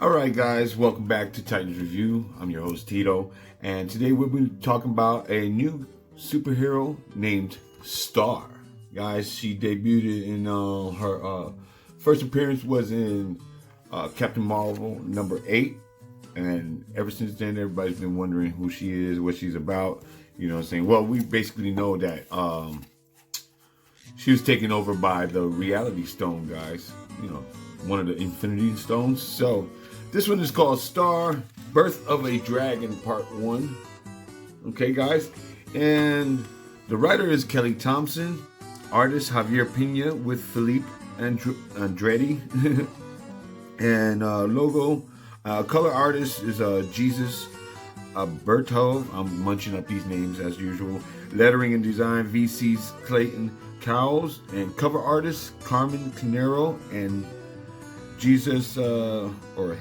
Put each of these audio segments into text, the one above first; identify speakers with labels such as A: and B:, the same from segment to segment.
A: Alright guys, welcome back to Titans Review. I'm your host Tito, and today we'll be talking about a new superhero named Star. Guys, she debuted in her first appearance was in Captain Marvel number 8, and ever since then everybody's been wondering who she is, what she's about, you know what I'm saying? Well, we basically know that she was taken over by the Reality Stone, guys, you know, one of the Infinity Stones. So this one is called Star, Birth of a Dragon, Part 1. Okay, guys? And the writer is Kelly Thompson. Artist Javier Pena with Philippe Andretti. And logo, color artist is Jesus Bertov. I'm munching up these names as usual. Lettering and design, VC's Clayton Cowles. And cover artist, Carmen Canero and Jesus or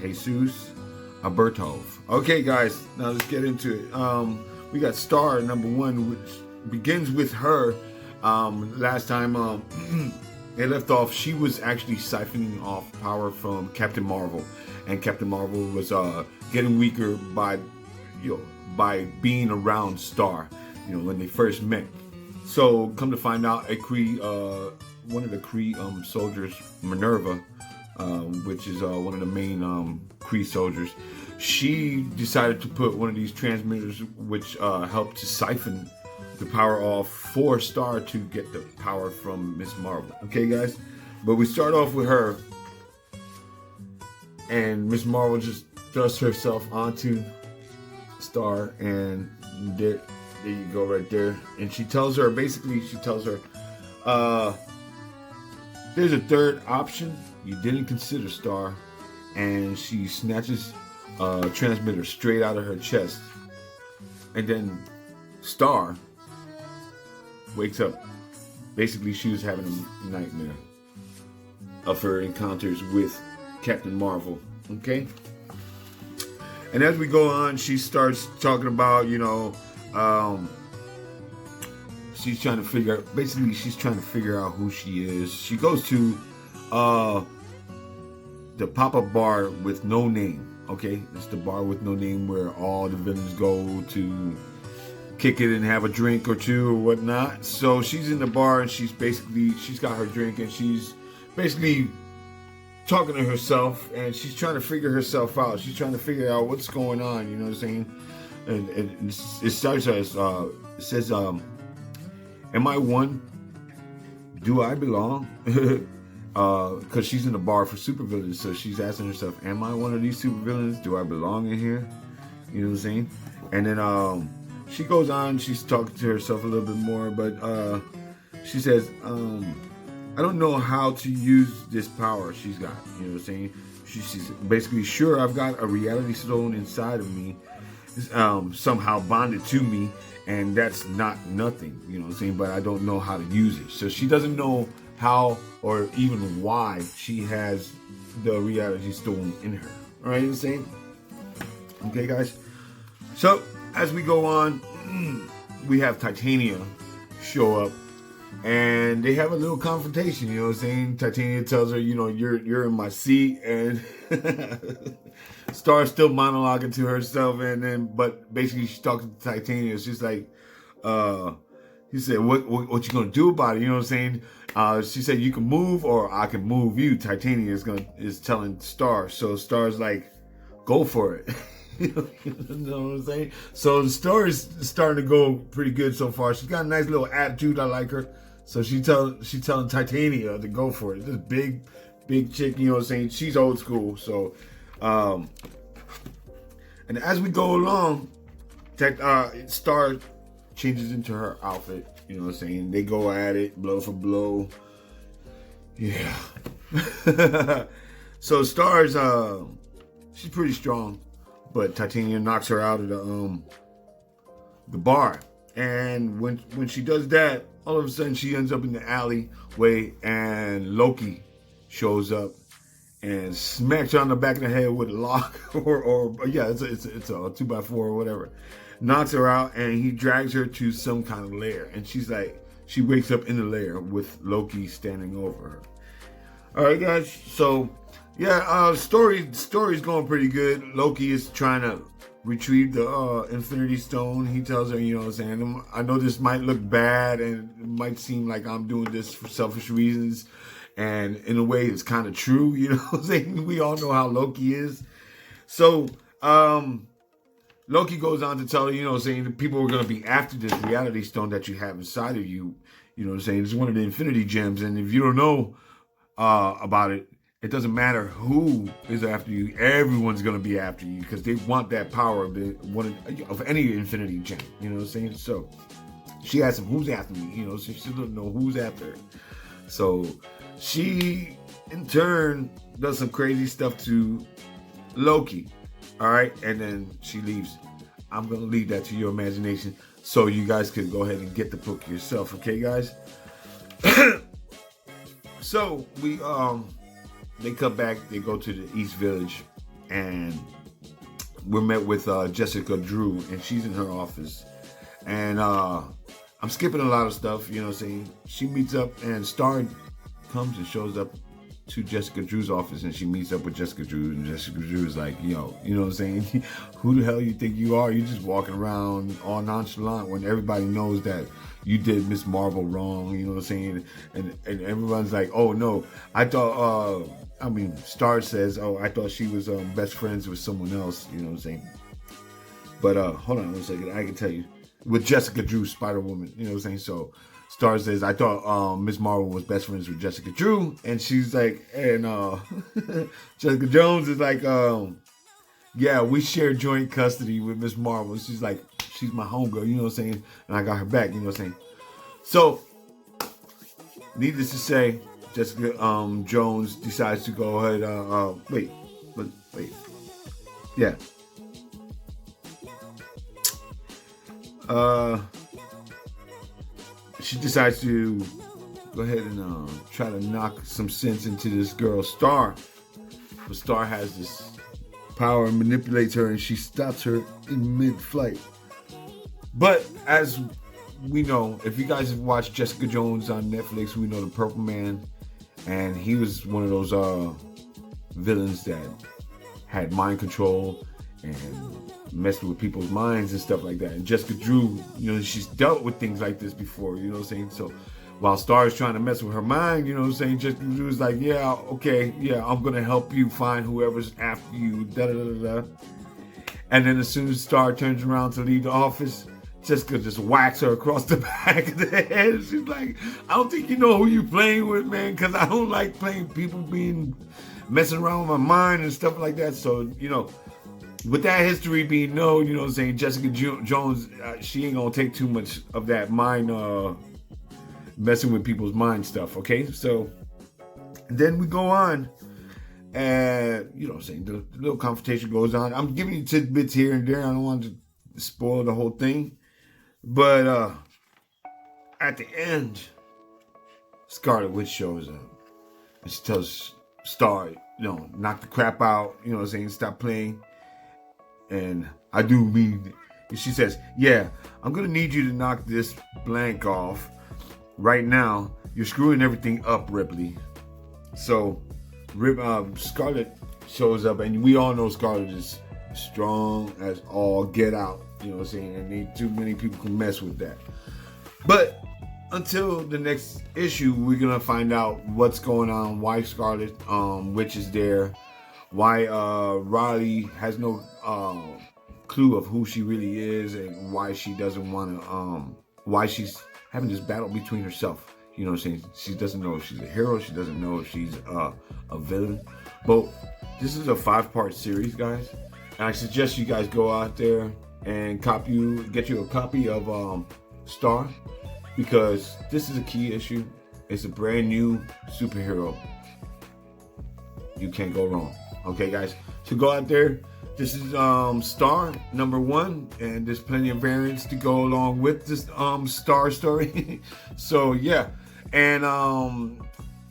A: Jesus Bertov. Okay, guys, now let's get into it. We got Star number 1, which begins with her. Last time they left off, she was actually siphoning off power from Captain Marvel, and Captain Marvel was getting weaker by being around Star, when they first met. So come to find out, one of the Kree soldiers, Minerva, which is one of the main Kree soldiers, she decided to put one of these transmitters which helped to siphon the power off for Star to get the power from Miss Marvel. Okay, guys? But we start off with her, and Miss Marvel just thrusts herself onto Star, and there you go right there. And she tells her, there's a third option you didn't consider, Star. And she snatches a transmitter straight out of her chest. And then Star wakes up. Basically, she was having a nightmare of her encounters with Captain Marvel. Okay? And as we go on, she starts talking about, she's trying to figure out who she is. She goes to the pop-up bar with no name. Okay, it's the bar with no name where all the villains go to kick it and have a drink or two or whatnot. So she's in the bar, and she's got her drink, and she's basically talking to herself, and she's trying to figure herself out. She's trying to figure out what's going on, you know what I'm saying? And it starts as it says, am I one? Do I belong? Because she's in the bar for supervillains, so she's asking herself, am I one of these supervillains? Do I belong in here? You know what I'm saying? And then she goes on, she's talking to herself a little bit more, but she says, I don't know how to use this power she's got. You know what I'm saying? She's basically, sure, I've got a reality stone inside of me, somehow bonded to me, and that's not nothing, you know what I'm saying? But I don't know how to use it. So she doesn't know how or even why she has the reality stone in her. All right, you know what I'm saying? Okay, guys. So as we go on, we have Titania show up, and they have a little confrontation. You know what I'm saying? Titania tells her, you're in my seat, and Star's still monologuing to herself, but basically she's talking to Titania. She's like, he said, what you gonna do about it? You know what I'm saying? She said, you can move or I can move you. Titania is telling Star. So Star's like, go for it. You know what I'm saying? So the story's starting to go pretty good so far. She's got a nice little attitude. I like her. So she's telling Titania to go for it. This big chick, you know what I'm saying? She's old school. So, and as we go along, Star changes into her outfit. You know what I'm saying? They go at it, blow for blow. Yeah. So Star's, she's pretty strong. But Titania knocks her out of the bar. And when she does that, all of a sudden she ends up in the alleyway, and Loki shows up and smacks her on the back of the head with a lock, it's a 2x4 or whatever. Knocks her out, and he drags her to some kind of lair. And she wakes up in the lair with Loki standing over her. All right, guys. So Yeah, story's going pretty good. Loki is trying to retrieve the Infinity Stone. He tells her, you know what I'm saying, I know this might look bad and it might seem like I'm doing this for selfish reasons. And in a way, it's kind of true, you know what I'm saying? We all know how Loki is. So, Loki goes on to tell her, you know what I'm saying, that people are going to be after this reality stone that you have inside of you. You know what I'm saying? It's one of the Infinity Gems. And if you don't know about it, it doesn't matter who is after you. Everyone's going to be after you because they want that power of any Infinity Gem. You know what I'm saying? So she asks him, who's after me? You know, so she doesn't know who's after her. So she, in turn, does some crazy stuff to Loki. All right? And then she leaves. I'm going to leave that to your imagination so you guys can go ahead and get the book yourself. Okay, guys? So they come back, they go to the East Village, and we're met with Jessica Drew, and she's in her office. And I'm skipping a lot of stuff, you know what I'm saying? She meets up, and Star comes and shows up to Jessica Drew's office, and she meets up with Jessica Drew, and Jessica Drew is like, yo, you know what I'm saying? Who the hell you think you are? You're just walking around all nonchalant when everybody knows that you did Miss Marvel wrong, you know what I'm saying? And everyone's like, oh no, I thought, Star says, oh, I thought she was best friends with someone else, you know what I'm saying? But hold on one second, I can tell you. With Jessica Drew, Spider-Woman, you know what I'm saying? So Star says, I thought Miss Marvel was best friends with Jessica Drew. And she's like, and Jessica Jones is like, yeah, we share joint custody with Miss Marvel. She's like, she's my homegirl, you know what I'm saying? And I got her back, you know what I'm saying? So, needless to say, Jessica Jones decides to go ahead, wait. Yeah. She decides to go ahead and try to knock some sense into this girl, Star. But Star has this power and manipulates her, and she stops her in mid-flight. But as we know, if you guys have watched Jessica Jones on Netflix, we know the Purple Man, and he was one of those villains that had mind control and messed with people's minds and stuff like that. And Jessica Drew, you know, she's dealt with things like this before, you know what I'm saying? So while Star is trying to mess with her mind, you know what I'm saying, Jessica Drew is like, yeah, okay, yeah, I'm going to help you find whoever's after you, da-da-da-da-da. And then as soon as Star turns around to leave the office, Jessica just whacks her across the back of the head. She's like, I don't think you know who you're playing with, man, because I don't like playing people messing around with my mind and stuff like that. So, you know, with that history being known, you know what I'm saying, Jessica Jones, she ain't going to take too much of that mind, messing with people's mind stuff, okay? So then we go on, and, you know what I'm saying, the little confrontation goes on. I'm giving you tidbits here and there. I don't want to spoil the whole thing. But at the end, Scarlet Witch shows up. And she tells Star, you know, knock the crap out, you know what I'm saying, stop playing. And I do mean, she says, yeah, I'm going to need you to knock this blank off right now. You're screwing everything up, Ripley. So Scarlet shows up, and we all know Scarlet is strong as all get out, you know what I'm saying, and too many people can mess with that. But until the next issue, we're going to find out what's going on, why Scarlet Witch is there, why Riley has no clue of who she really is, and why she doesn't want to, why she's having this battle between herself. You know what I'm saying? She doesn't know if she's a hero. She doesn't know if she's a villain. But this is a 5-part series, guys. And I suggest you guys go out there and get you a copy of Star, because this is a key issue. It's a brand new superhero. You can't go wrong. Okay, guys? So go out there. This is Star #1, and there's plenty of variants to go along with this Star story. So yeah, and on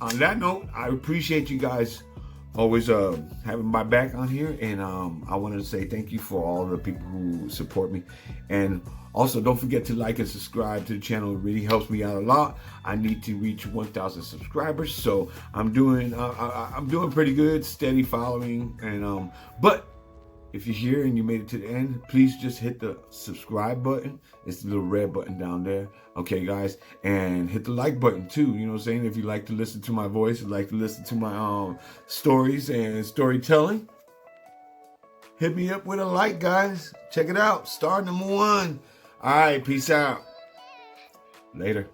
A: that note, I appreciate you guys always having my back on here, and I wanted to say thank you for all the people who support me. And also, don't forget to like and subscribe to the channel. It really helps me out a lot. I need to reach 1,000 subscribers, so I'm doing pretty good, steady following. And but if you're here and you made it to the end, please just hit the subscribe button. It's the little red button down there. Okay, guys, and hit the like button too. You know what I'm saying? If you like to listen to my voice, like to listen to my stories and storytelling, hit me up with a like, guys. Check it out. Star number 1. All right, peace out. Later.